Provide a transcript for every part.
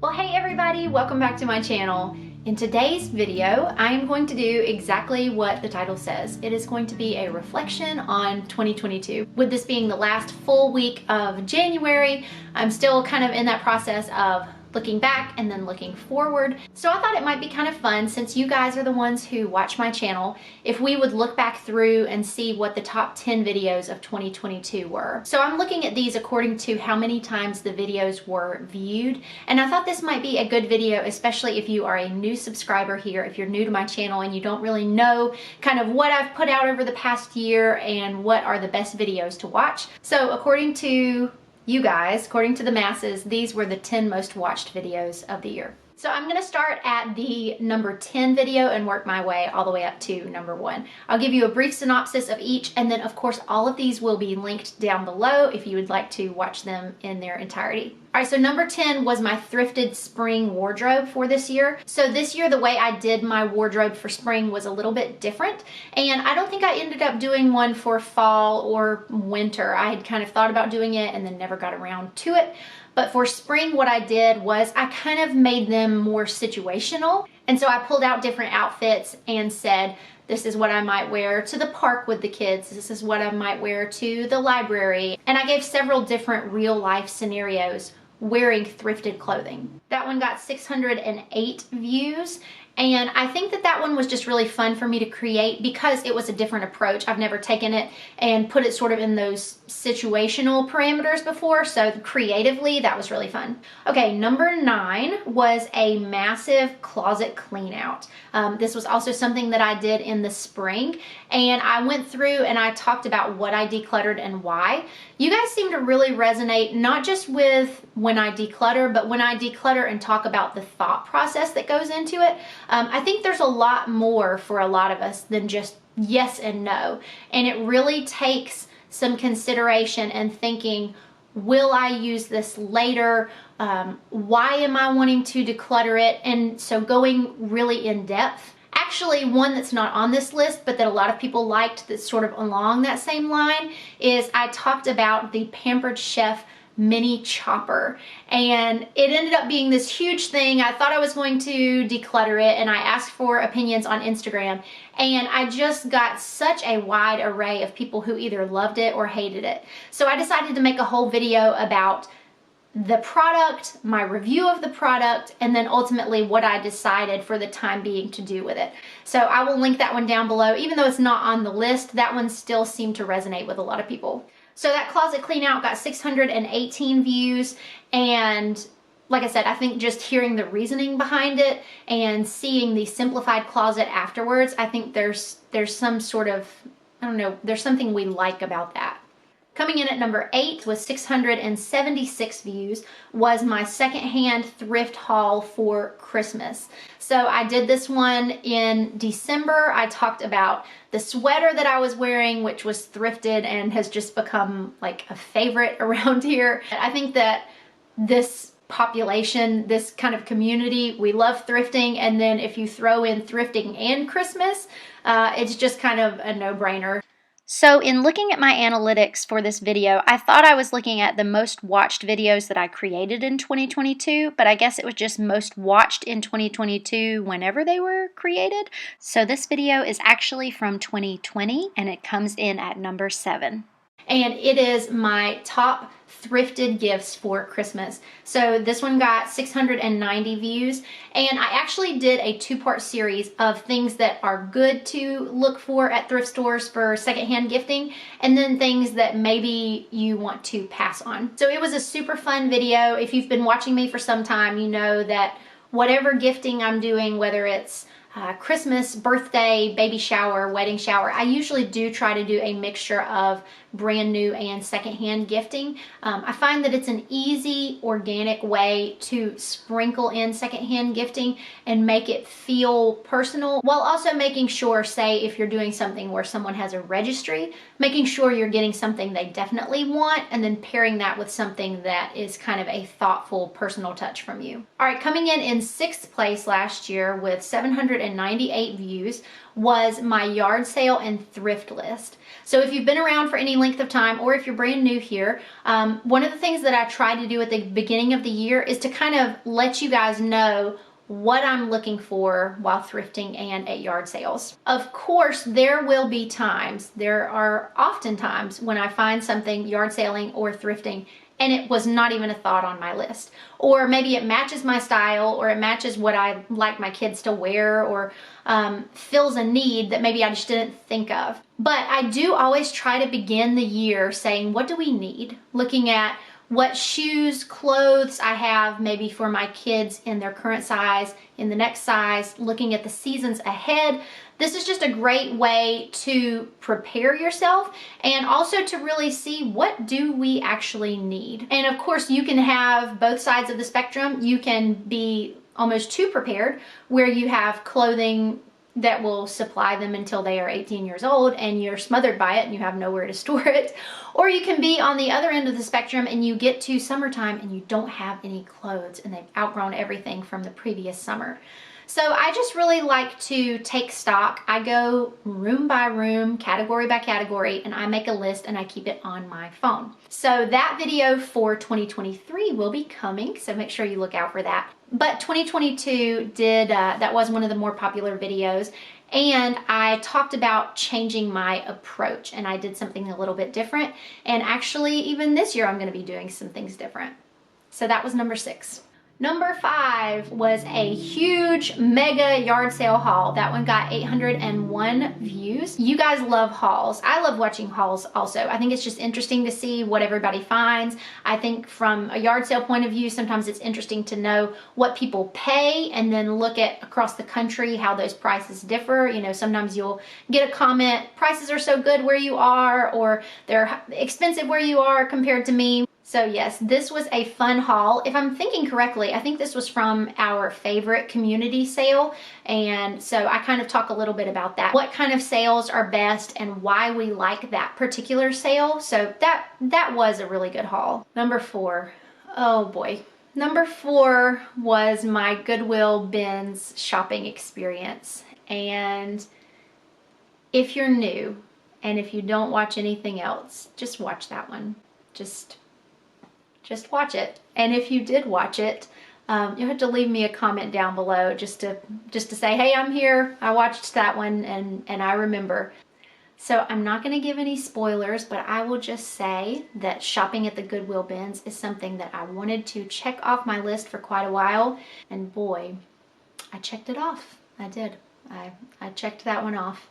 Well, hey everybody, welcome back to my channel. In today's video, I am going to do exactly what the title says. It is going to be a reflection on 2022. With this being the last full week of January, I'm still kind of in that process of looking back and then looking forward. So I thought it might be kind of fun, since you guys are the ones who watch my channel, if we would look back through and see what the top 10 videos of 2022 were. So I'm looking at these according to how many times the videos were viewed, and I thought this might be a good video, especially if you are a new subscriber here, if you're new to my channel and you don't really know kind of what I've put out over the past year and what are the best videos to watch. So according to you guys, according to the masses, these were the 10 most watched videos of the year. So I'm gonna start at the number 10 video and work my way all the way up to number 1. I'll give you a brief synopsis of each, and then of course all of these will be linked down below if you would like to watch them in their entirety. All right, so number 10 was my thrifted spring wardrobe for this year. So this year, the way I did my wardrobe for spring was a little bit different, and I don't think I ended up doing one for fall or winter. I had kind of thought about doing it and then never got around to it. But for spring, what I did was I kind of made them more situational. And so I pulled out different outfits and said, this is what I might wear to the park with the kids. This is what I might wear to the library. And I gave several different real life scenarios wearing thrifted clothing. That one got 608 views. And I think that that one was just really fun for me to create because it was a different approach. I've never taken it and put it sort of in those situational parameters before. So creatively, that was really fun. Okay, number 9 was a massive closet clean out. This was also something that I did in the spring. And I went through and I talked about what I decluttered and why. You guys seem to really resonate, not just with when I declutter, but when I declutter and talk about the thought process that goes into it. I think there's a lot more for a lot of us than just yes and no. And it really takes some consideration and thinking, will I use this later? Why am I wanting to declutter it? And so going really in depth. Actually, one that's not on this list, but that a lot of people liked that's sort of along that same line, is I talked about the Pampered Chef mini chopper, and it ended up being this huge thing. I thought I was going to declutter it, and I asked for opinions on Instagram, and I just got such a wide array of people who either loved it or hated it. So I decided to make a whole video about the product, my review of the product, and then ultimately what I decided for the time being to do with it. So I will link that one down below. Even though it's not on the list, that one still seemed to resonate with a lot of people. So that closet clean out got 618 views, and like I said, I think just hearing the reasoning behind it and seeing the simplified closet afterwards, I think there's some sort of, I don't know, there's something we like about that. Coming in at number 8 with 676 views was my secondhand thrift haul for Christmas. So I did this one in December. I talked about the sweater that I was wearing, which was thrifted and has just become like a favorite around here. I think that this population, this kind of community, we love thrifting, and then if you throw in thrifting and Christmas, it's just kind of a no-brainer. So in looking at my analytics for this video, I thought I was looking at the most watched videos that I created in 2022, but I guess it was just most watched in 2022 whenever they were created. So this video is actually from 2020, and it comes in at number 7. And it is my top thrifted gifts for Christmas. So this one got 690 views, and I actually did a 2-part series of things that are good to look for at thrift stores for secondhand gifting, and then things that maybe you want to pass on. So it was a super fun video. If you've been watching me for some time, you know that whatever gifting I'm doing, whether it's Christmas, birthday, baby shower, wedding shower, I usually do try to do a mixture of brand new and secondhand gifting. I find that it's an easy, organic way to sprinkle in secondhand gifting and make it feel personal, while also making sure, say if you're doing something where someone has a registry, making sure you're getting something they definitely want and then pairing that with something that is kind of a thoughtful, personal touch from you. All right, coming in 6th place last year with 798 views was my yard sale and thrift list. So if you've been around for any length of time, or if you're brand new here, one of the things that I try to do at the beginning of the year is to kind of let you guys know what I'm looking for while thrifting and at yard sales. Of course, there will be times, there are often times when I find something yard selling or thrifting and it was not even a thought on my list. Or maybe it matches my style, or it matches what I like my kids to wear, or fills a need that maybe I just didn't think of. But I do always try to begin the year saying, what do we need? Looking at what shoes, clothes I have maybe for my kids in their current size, in the next size, looking at the seasons ahead. This is just a great way to prepare yourself and also to really see what do we actually need. And of course, you can have both sides of the spectrum. You can be almost too prepared, where you have clothing that will supply them until they are 18 years old and you're smothered by it and you have nowhere to store it. Or you can be on the other end of the spectrum and you get to summertime and you don't have any clothes and they've outgrown everything from the previous summer. So I just really like to take stock. I go room by room, category by category, and I make a list and I keep it on my phone. So that video for 2023 will be coming, so make sure you look out for that. But 2022 that was one of the more popular videos, and I talked about changing my approach, and I did something a little bit different. And actually, even this year, I'm going to be doing some things different. So that was number 6. Number 5 was a huge mega yard sale haul. That one got 801 views. You guys love hauls. I love watching hauls also. I think it's just interesting to see what everybody finds. I think from a yard sale point of view, sometimes it's interesting to know what people pay and then look at across the country how those prices differ. You know, sometimes you'll get a comment, prices are so good where you are, or they're expensive where you are compared to me. So yes, this was a fun haul. If I'm thinking correctly, I think this was from our favorite community sale. And so I kind of talk a little bit about that. What kind of sales are best and why we like that particular sale. So that was a really good haul. Number 4, oh boy. Number 4 was my Goodwill Bins shopping experience. And if you're new and if you don't watch anything else, just watch that one. Just watch it. And if you did watch it, you'll have to leave me a comment down below just to say, hey, I'm here. I watched that one and I remember. So I'm not going to give any spoilers, but I will just say that shopping at the Goodwill Bins is something that I wanted to check off my list for quite a while. And boy, I checked it off. I did. I checked that one off.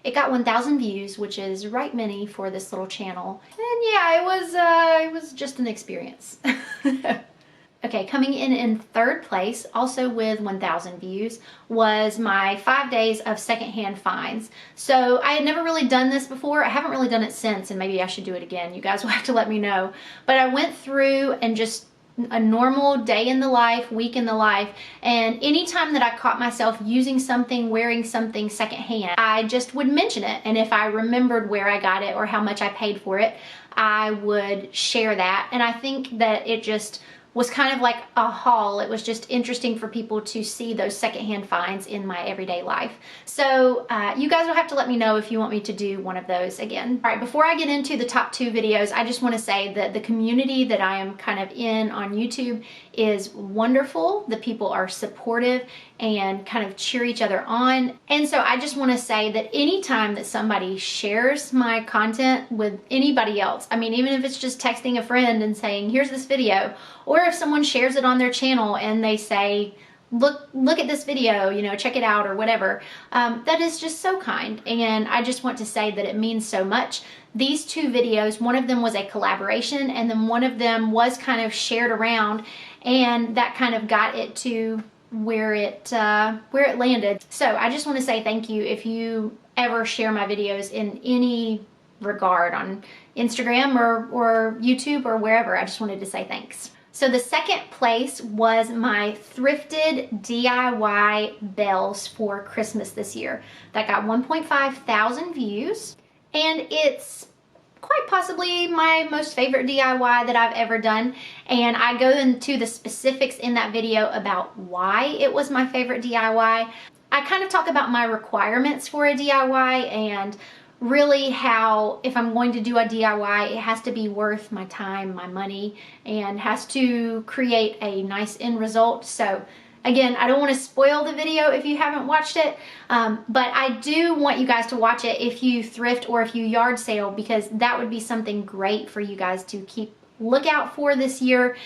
It got 1,000 views, which is right many for this little channel. And yeah, it was just an experience. Okay, coming in third place, also with 1,000 views, was my 5 days of secondhand finds. So I had never really done this before. I haven't really done it since, and maybe I should do it again. You guys will have to let me know. But I went through and just a normal day in the life, week in the life, and anytime that I caught myself using something, wearing something secondhand, I just would mention it. And if I remembered where I got it or how much I paid for it, I would share that. And I think that it just was kind of like a haul. It was just interesting for people to see those secondhand finds in my everyday life. So you guys will have to let me know if you want me to do one of those again. All right, before I get into the top 2 videos, I just want to say that the community that I am kind of in on YouTube is wonderful. The people are supportive and kind of cheer each other on. And so I just want to say that anytime that somebody shares my content with anybody else, I mean, even if it's just texting a friend and saying, here's this video, or if someone shares it on their channel and they say, look at this video, you know, check it out or whatever, that is just so kind. And I just want to say that it means so much. These 2 videos, one of them was a collaboration and then one of them was kind of shared around, and that kind of got it to where it landed. So I just want to say thank you if you ever share my videos in any regard on Instagram or YouTube or wherever. I just wanted to say thanks. So the second place was my thrifted DIY bells for Christmas this year. That got 1.5 thousand views, and it's quite possibly my most favorite DIY that I've ever done. And I go into the specifics in that video about why it was my favorite DIY. I kind of talk about my requirements for a DIY and really how if I'm going to do a DIY, it has to be worth my time, my money, and has to create a nice end result. So again, I don't want to spoil the video if you haven't watched it, but I do want you guys to watch it if you thrift or if you yard sale, because that would be something great for you guys to keep look out for this year,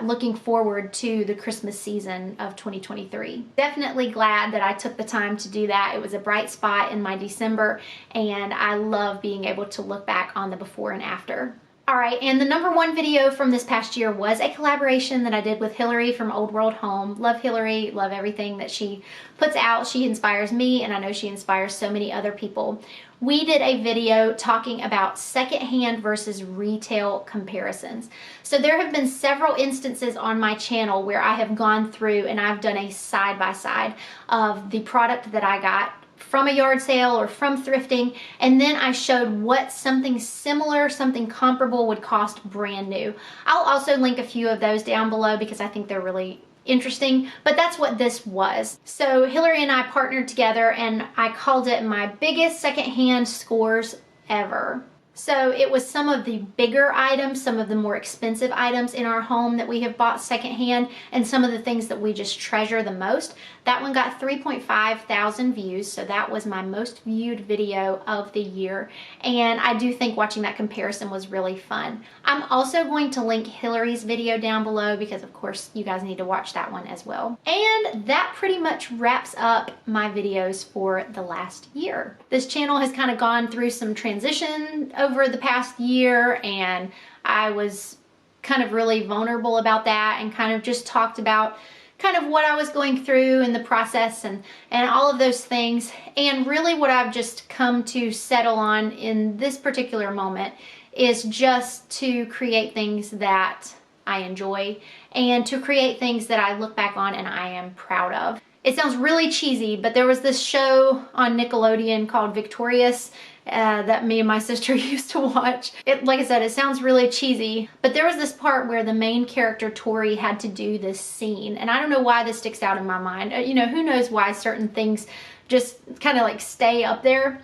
looking forward to the Christmas season of 2023. Definitely glad that I took the time to do that. It was a bright spot in my December, and I love being able to look back on the before and after. All right, and the #1 video from this past year was a collaboration that I did with Hilary from Old World Home. Love Hilary, love everything that she puts out. She inspires me, and I know she inspires so many other people. We did a video talking about secondhand versus retail comparisons. So there have been several instances on my channel where I have gone through and I've done a side-by-side of the product that I got from a yard sale or from thrifting, and then I showed what something similar, something comparable would cost brand new. I'll also link a few of those down below because I think they're really interesting, but that's what this was. So Hilary and I partnered together and I called it my biggest secondhand scores ever. So it was some of the bigger items, some of the more expensive items in our home that we have bought secondhand, and some of the things that we just treasure the most. That one got 3.5 thousand views, so that was my most viewed video of the year. And I do think watching that comparison was really fun. I'm also going to link Hilary's video down below because of course you guys need to watch that one as well. And that pretty much wraps up my videos for the last year. This channel has kind of gone through some transition over the past year, and I was kind of really vulnerable about that and kind of just talked about kind of what I was going through in the process and all of those things. And really what I've just come to settle on in this particular moment is just to create things that I enjoy and to create things that I look back on and I am proud of. It sounds really cheesy, but there was this show on Nickelodeon called Victorious that me and my sister used to watch. Like I said, it sounds really cheesy, but there was this part where the main character, Tori, had to do this scene. And I don't know why this sticks out in my mind. You know, who knows why certain things just kind of like stay up there.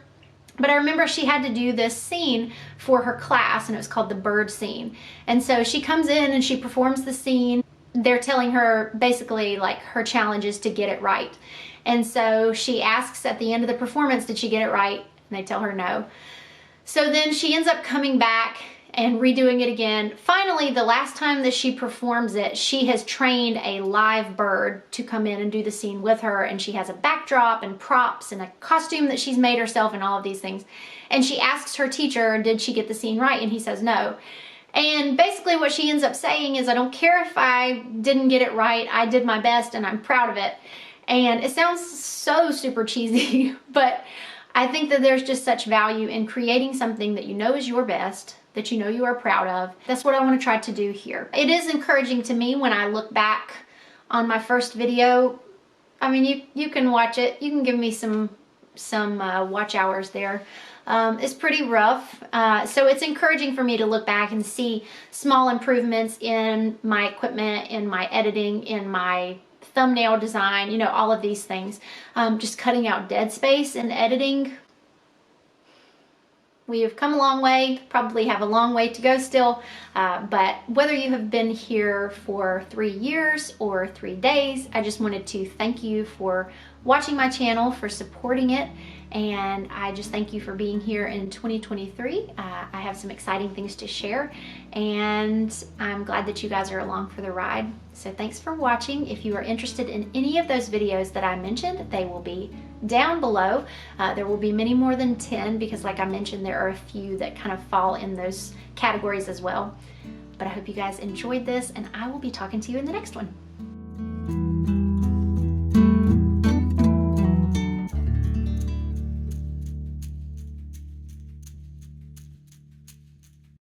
But I remember she had to do this scene for her class, and it was called the bird scene. And so she comes in and she performs the scene. They're telling her basically like her challenge is to get it right. And so she asks at the end of the performance, did she get it right? And they tell her no. So then she ends up coming back and redoing it again. Finally, the last time that she performs it, she has trained a live bird to come in and do the scene with her, and she has a backdrop and props and a costume that she's made herself and all of these things. And she asks her teacher, did she get the scene right? And he says no. And basically what she ends up saying is, I don't care if I didn't get it right, I did my best and I'm proud of it. And it sounds so super cheesy, but I think that there's just such value in creating something that you know is your best, that you know you are proud of. That's what I want to try to do here. It is encouraging to me when I look back on my first video. I mean, you can watch it. You can give me some watch hours there. It's pretty rough. So it's encouraging for me to look back and see small improvements in my equipment, in my editing, in my thumbnail design, you know, all of these things. Just cutting out dead space in editing. We have come a long way, probably have a long way to go still, but whether you have been here for 3 years or 3 days, I just wanted to thank you for watching my channel, for supporting it, and I just thank you for being here in 2023. I have some exciting things to share, and I'm glad that you guys are along for the ride. So thanks for watching. If you are interested in any of those videos that I mentioned, they will be down below. There will be many more than 10 because like I mentioned, there are a few that kind of fall in those categories as well. But I hope you guys enjoyed this, and I will be talking to you in the next one.